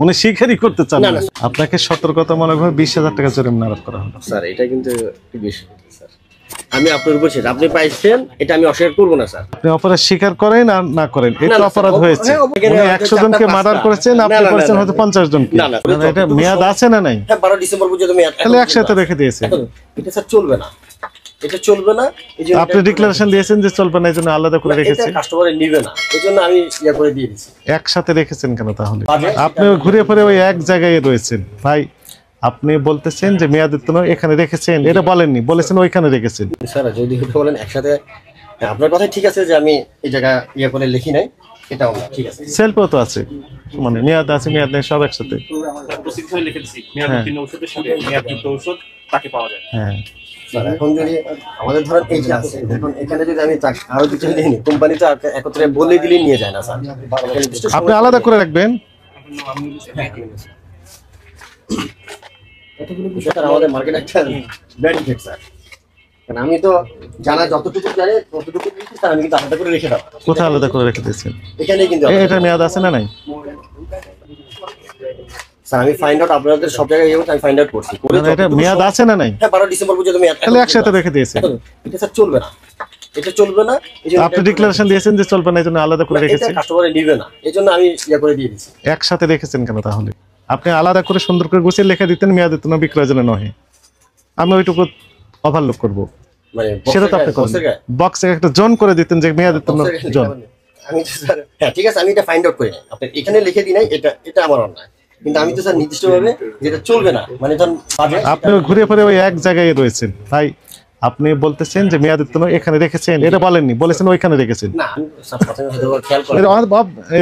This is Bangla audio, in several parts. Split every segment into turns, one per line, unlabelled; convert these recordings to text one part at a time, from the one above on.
উনি স্বীকারই করতে চান না। আপনাকে সতর্কতামূলকভাবে 20,000 টাকা জরিমানা আরোপ করা হলো।
স্যার এটা কিন্তু একটু বেশি স্যার। আমি আপনার উপর শেষ, আপনি পাইছেন, এটা আমি অস্বীকার করব না স্যার।
আপনি অপরাধ স্বীকার করেন আর না করেন, এটা অপরাধ হয়েছে। উনি 100 জনকে মার্ডার করেছেন, আপনি করেছেন হয়তো 50 জনকে। এটা মেয়াদ আছে না নাই?
হ্যাঁ 12 ডিসেম্বর পর্যন্ত মেয়াদ।
তাহলে একসাথে রেখে দিয়েছে।
এটা স্যার চলবে না, এটা চলবে না।
আপনি ডিক্লারেশন দিয়েছেন যে চলবে না, এজন্য আলাদা করে রেখেছেন।
এটা কাস্টমারে নেবে না, এজন্য আমি ইয়া করে দিয়ে দিয়েছি।
একসাথে রেখেছেন কেন তাহলে? আপনি ঘুরে ফিরে ওই এক জায়গায় রয়েছেন ভাই। আপনি বলতেছেন যে মেয়াদের জন্য এখানে রেখেছেন, এটা বলেননি, বলেছেন ওইখানে রেখেছেন।
স্যার যদি বলেন একসাথে, আপনার কথা ঠিক আছে যে আমি এই জায়গা ইয়া করে লিখি নাই, এটাও না ঠিক আছে।
সেলফও তো আছে, মানে মেয়াদ আছে মেয়াদ নেই সব একসাথে।
প্রসিদ্ধ লিখে দিছি মেয়াদোত্তীর্ণ ঔষধের সাথে মেয়াদযুক্ত ঔষধ তাকে পাওয়া যায়।
হ্যাঁ
স্যার এখন যদি আমাদের ধরেন এই যে আছে, এখন এখানে যদি আমি আরো কিছু দিই, কোম্পানি তো একত্রে বলে দিলেই নিয়ে যায় না স্যার।
আপনি আলাদা করে রাখবেন।
এতগুলো বিষয় স্যার আমাদের মার্কেটে একটা ব্যাড ইফেক্ট স্যার। কারণ আমি তো জানা যতটুকু জানি ততটুকু দিচ্ছি স্যার, আমি কিন্তু আলাদা করে রেখে দাও।
কোথায় আলাদা করে রেখে দিয়েছেন?
এখানে কিন্তু
এটা মেয়াদ আছে না নাই?
স্যার আমি ফাইন্ড আউট আপনাদের সব জায়গায় আমি ফাইন্ড আউট করছি।
এটা মেয়াদ আছে না নাই?
হ্যাঁ 12 ডিসেম্বর পর্যন্ত মেয়াদ।
তাহলে একসাথে রেখে দিয়েছেন।
এটা স্যার চলবে না, এটা চলবে না।
আপনি ডিক্লারেশন দিয়েছেন যে চলবে না, এজন্য আলাদা করে রেখেছেন।
এটা কাস্টমারে নেবে না, এজন্য আমি ইয়া করে দিয়ে দিয়েছি।
একসাথে রেখেছেন কেন তাহলে? আপনি আলাদা করে সুন্দর করে গুছিয়ে লিখে দিতেন মেয়াদের জন্য বিক্রয়ের জন্য নয়। আমি ওইটুকু ওভারলুক করবো,
মানে
সেটা তো আপনি করেন। বক্সে একটা জোন করে দিতেন যে মেয়াদের জন্য জোন।
আমি তো স্যার হ্যাঁ ঠিক আছে, আমি এটা ফাইন্ড আউট করি নাই, আপনি এখানে লিখে দিই নাই, এটা আমার অন্যায়। কিন্তু আমি তো স্যার নির্দিষ্টভাবে যেটা চলবে না, মানে ধরুন
আপনি ঘুরে ফিরে ওই এক জায়গায় রয়েছেন ভাই। আপনি বলতেছেন যে মেয়াদের জন্য এখানে রেখেছেন, এটা বলেননি, বলেছেন ওইখানে রেখেছেন।
না আমি স্যার প্রথমে হয়তো খেয়াল করি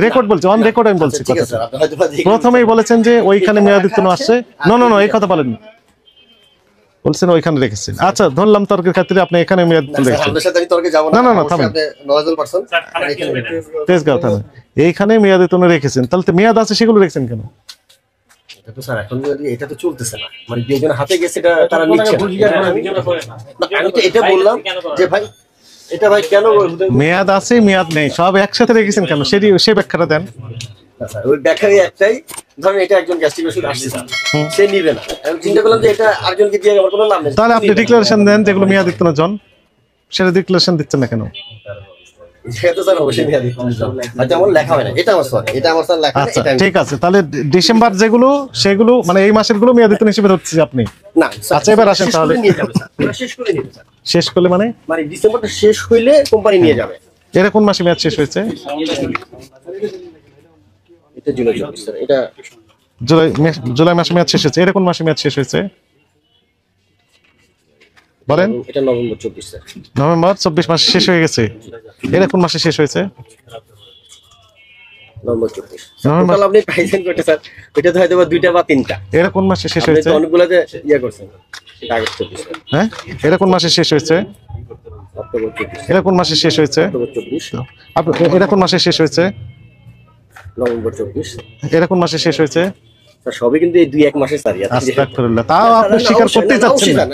রেকর্ড বলছি, অন রেকর্ড আমি বলছি।
ঠিক আছে স্যার, আপনি হয়তো
প্রথমেই বলেছেন যে ওইখানে মেয়াদের জন্য আসছে। নো নো নো, এই কথা বলেননি, বলছেন ওইখানে রেখেছেন। আচ্ছা ধরলাম তর্কের খাতিরে আপনি এখানে মেয়াদ রেখেছেন।
আপনার সাথে আমি তর্কে যাব
না
না।
না না থামেন,
আপনি নজরুল পারসন এখানে
তেজগাঁও থামেন। এইখানে মেয়াদের জন্য রেখেছেন, তাহলে তো মেয়াদ আছে সেগুলো রেখেছেন কেন?
এটা তো স্যার এখন এটা তো চলতেছে না, মানে দুইজন হাতে গেছে, এটা তারা নিচ্ছে না। আমি তো এটা বললাম যে ভাই এটা ভাই কেন
মেয়াদ আছে মেয়াদ নেই সব একসাথে রেখেছেন কেন, সেটি সেই ব্যাখ্যাটা দেন।
স্যার ওই ব্যাখ্যাই একটাই, ধরেন এটা একজন গ্যাস্ট্রিক ওষুধ আসছে স্যার, সে নিবে না। আমি চিন্তা করলাম যে এটা আরেকজনকে দিয়ে আমার কোনো লাভ নেই।
তাহলে আপনি ডিক্লারেশন দেন যেগুলো মেয়াদ না জন, সেটা ডিক্লারেশন দিচ্ছেন না কেন?
যেহেতু স্যার অবশ্যই মেয়াদ হয়তো আমার লেখা হয় না, এটা আমার স্যার, এটা আমার স্যার লেখা
আচ্ছা
এটা
ঠিক আছে। তাহলে ডিসেম্বর যেগুলো সেগুলো মানে এই মাসের গুলো মেয়াদ হিসেবে ধরছি আপনি।
না
আচ্ছা এবার আসেন তাহলে।
নিয়ে যাবে স্যার, ওরা শেষ করে নিবে স্যার।
শেষ করলে মানে
মানে ডিসেম্বরটা শেষ হইলে কোম্পানি নিয়ে যাবে।
এর কোন মাসে মেয়াদ শেষ হয়েছে?
এটা জুলাই 24 স্যার, এটা
জুলাই মাসে মেয়াদ শেষ হয়েছে। এর কোন মাসে মেয়াদ শেষ হয়েছে বলেন?
এটা নভেম্বর 24 স্যার।
নভেম্বর 24 মাসে শেষ হয়ে গেছে। এর কোন মাসে শেষ হয়েছে?
November 24 November. আপনি পাইছেন কয়টা স্যার? এটা তো হয়তো দুইটা বা তিনটা।
এর কোন মাসে শেষ হয়েছে?
আপনি অনেকগুলোতে ইয়া করছেন। এটা আগস্ট 24
হ্যাঁ, এর কোন মাসে শেষ হয়েছে?
অক্টোবর 24
এর কোন মাসে শেষ হয়েছে?
অক্টোবর 24
আপনি এর কোন মাসে শেষ হয়েছে?
নভেম্বর 24
এর কোন মাসে শেষ হয়েছে?
স্যার সবই কিন্তু এই 2-1 মাসের স্যার।
আস্তাগফিরুল্লাহ, তাও আপনি স্বীকার করতে চাচ্ছেন না।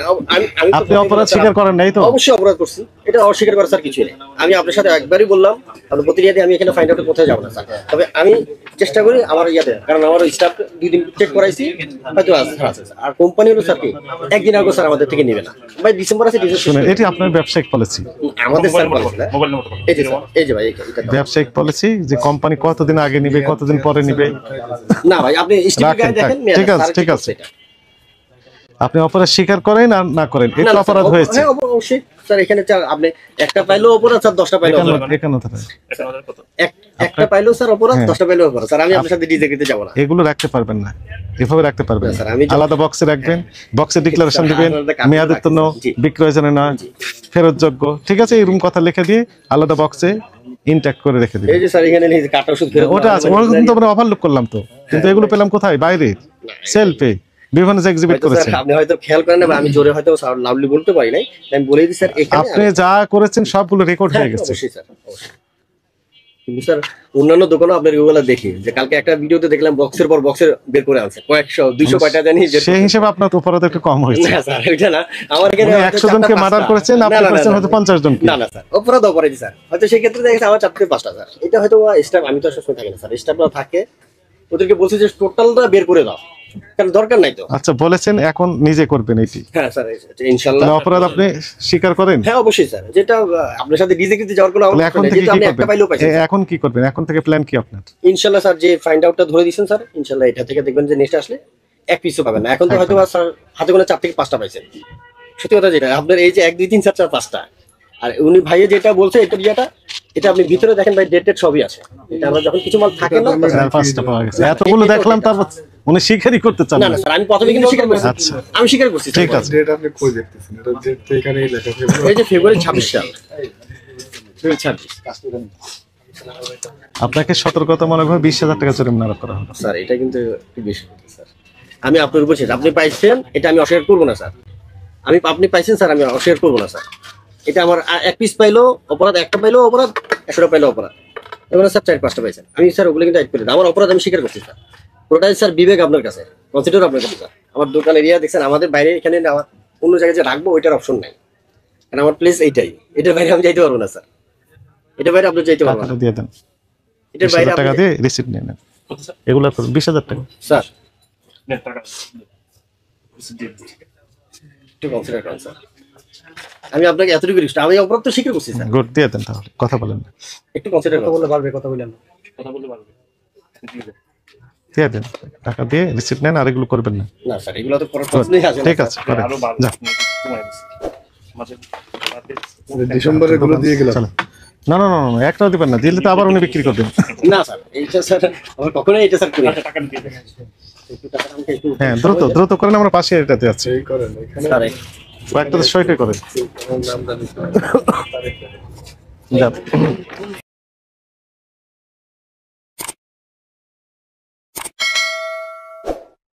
আপনি অপরাধ স্বীকার করেন নাই তো?
অবশ্যই অপরাধ করছি, এটা অস্বীকার করার স্যার কিছু নেই। আমি আপনার সাথে একবারই বললাম, আপনি প্রতিনিয়ত আমি এখানে ফাইন্ড আউটে কোথায় যাব না স্যার। তবে আমি চেষ্টা করি আমার ইয়াতে, কারণ আমার স্টাফ 2 দিন চেক করাইছি, হয়তো আছে। আর কোম্পানি হলো স্যার কি একদিন আগে স্যার আমাদের থেকে নেবে না ভাই। ডিসেম্বর আছে,
শুনুন এটি আপনার ব্যবসায়িক পলিসি।
আমাদের স্যার পলিসি না,
মোবাইল নম্বর
এই যে ভাই এটা
ব্যবসায়িক পলিসি যে কোম্পানি কতদিন আগে নিবে কতদিন পরে নিবে।
না ভাই আপনি স্টিকার গায়ে দেখেন।
ঠিক আছে, আপনি অপরাধ স্বীকার করেন আর না করেন, এটা অপরাধ হয়েছে।
হ্যাঁ অবশ্যই স্যার, এখানে আপনি একটা পাইলেও অপরাধ স্যার, 10টা পাইলেও অপরাধ। একটা পাইলেও স্যার অপরাধ, 10টা পাইলেও অপরাধ স্যার। আমি আপনার সাথে ডিজে করতে যাব না।
এগুলো রাখতে পারবেন না, এভাবে রাখতে পারবেন
স্যার।
না,
আমি
আলাদা বক্সে রাখবেন, বক্সে ডিক্লারেশন দিবেন মেয়াদের জন্য বিক্রয় জন্য না ফেরতযোগ্য। ঠিক আছে, এরকম কথা লিখে দিয়ে আলাদা বক্সে ইনট্যাক্ট করে রেখে দিবেন।
এই যে স্যার এখানে কাটা ওষুধ ফেরত
ওটা আছে, ওটা কিন্তু আমরা ওভারলুক করলাম তো, কিন্তু এগুলো পেলাম কোথায়? বাইরে সেলফে বিভিন্ন এক্সিবিট করেছেন।
আপনি হয়তো খেয়াল করেন না, আমি জোরে হয়তো লাভলি বলতে পারি নাই, আমি বলেই দিই স্যার এখানে
আপনি যা করেছেন সবগুলো রেকর্ড হয়ে গেছে।
অবশ্যই স্যার, অবশ্যই। কিন্তু স্যার অন্যান্য দোকানে আপনার এগুলো দেখি যে কালকে একটা ভিডিওতে দেখলাম বক্সের পর বক্সের বের করে আনছে, 100-200 কয়টা জানি।
সেই হিসেবে আপনার অপরাধ একটু কম হয়েছে।
না স্যার ওইটা না, আমার এখানে
100 জনকে মার্ডার করেছেন, আপনি করেছেন হয়তো 50 জনকে।
না স্যার অপরাধী স্যার, হয়তো সেই ক্ষেত্রে দেখেছে আমার 4-5টা স্যার। এটা হয়তো স্টাফ, আমি তো সবসময় থাকি না স্যার, স্টাফরা থাকে ওদেরকে বলছি যে টোটালটা বের করে দাও, কারণ দরকার নাই তো।
আচ্ছা বলেছেন এখন নিজে করবেন এটি,
হ্যাঁ স্যার, ইনশাল্লাহ।
তাহলে অপরাধ আপনি স্বীকার করেন?
হ্যাঁ অবশ্যই স্যার, যেটা আপনার সাথে ডিজে করতে যাওয়ার কোনো
তাহলে এখন থেকে
যেটা
কি
আমি একটা পাইলেও পাইছি।
করবেন? এখন কি করবেন? এখন থেকে প্ল্যান কি আপনার?
ইনশাল্লাহ স্যার, যে ফাইন্ড আউটটা ধরে দিয়েছেন স্যার, ইনশাল্লাহ এটা থেকে দেখবেন যে নেক্সট আসলে এক পিসও পাবেন না। এখন তো হয়তো স্যার হাতে গোনা 4 থেকে 5টা পাইছেন। সত্যি কথা যেটা আপনার এই যে 1 2 3 4 4 5টা, আর উনি ভাইয়ে যেটা বলছে এটা ইয়েটা, এটা আপনি ভিতরে দেখেন ভাই, ডেটেড সবই আছে। এটা আমরা যখন কিছু মাল থাকে না,
আর 5টা পাওয়া গেছে, এতগুলো দেখলাম, তারপর উনি স্বীকারই করতে চান
না না
না।
স্যার, আমি প্রথমে কিন্তু স্বীকার করছি।
আচ্ছা।
আমি স্বীকার করছি।
ঠিক আছে।
ডেট আপনি কই দেখতেছেন? এটা ডেট তো এখানেই লেখা আছে।
এই যে ফেব্রুয়ারি 26 সাল, 26।
আপনাকে সতর্কতামূলকভাবে 20,000 টাকা জরিমানা আরোপ করা হবে।
স্যার এটা কিন্তু একটু বেশি হচ্ছে স্যার। আমি আপনার উপর শেষ, আপনি পাইছেন এটা আমি অস্বীকার করবো না স্যার। আপনি পাইছেন স্যার, আমি অস্বীকার করবো না স্যার। এটা আমার 1 পিস পাইলো অপরাধ, 1টা পাইলো অপরাধ, 100টা পাইলো অপরাধ, এবার স্যার 4 5টা পাইছেন। আমি স্যার ওগুলো কিন্তু অ্যাড করে দিই। আমার অপরাধ আমি স্বীকার করছি স্যার। পুরোটাই স্যার বিবেক আপনার কাছে, কনসিডার আপনার কাছে স্যার। আমার দোকান এরিয়া দেখছেন, আমাদের বাইরে এখানে আমার অন্য জায়গায় যে রাখবো ওইটার অপশন নাই, কারণ আমার প্লেস এইটাই। এটার বাইরে আমি যাইতে পারবো না স্যার, এটার বাইরে আপনি যাইতে পারবেন না।
টাকাটা দিয়ে দেন,
এটার বাইরে
20,000 টাকা
আপনি-
দিয়ে রিসিপ্ট নিয়ে নেন। এগুলো 20,000 টাকা।
স্যার
নেন টাকা।
একটু কনসিডার করেন স্যার। আমি আপনাকে এতটুকু রিকোয়েস্ট, আমি অপরাধ তো স্বীকার করছি স্যার,
গুড, দিয়ে দেন তাহলে, কথা বলেন না।
একটু কনসিডার করুন।
কথা বললে পারবে।
দিয়ে দেন, টাকা দিয়ে রিসিপ্ট নেন, আর এগুলো করবেন না।
না স্যার, এগুলো তো করার প্রশ্নই আসে না
ঠিক
স্যার।
আছে, করেন।
আরো বাড়বে।
যা,
কমায় দিচ্ছি। মাঝে
ডিসেম্বরে গুলো দিয়ে গেলাম।
চলো। না না না না, একটাও দিবেন না, দিলে তো আবার উনি বিক্রি করবেন।
না স্যার, এইটা স্যার আমার কখনোই এটা স্যার করি না।
আচ্ছা, টাকা দিয়ে দেন।
একটু টাকা আমাকে একটু
হ্যাঁ, দ্রুত দ্রুত করেন, আমরা পাশে এটাতে আছি।
এই করেন এখানে
স্যার
কয়েকটা সইটাই করেন।
আমার নাম জানি না।
যান।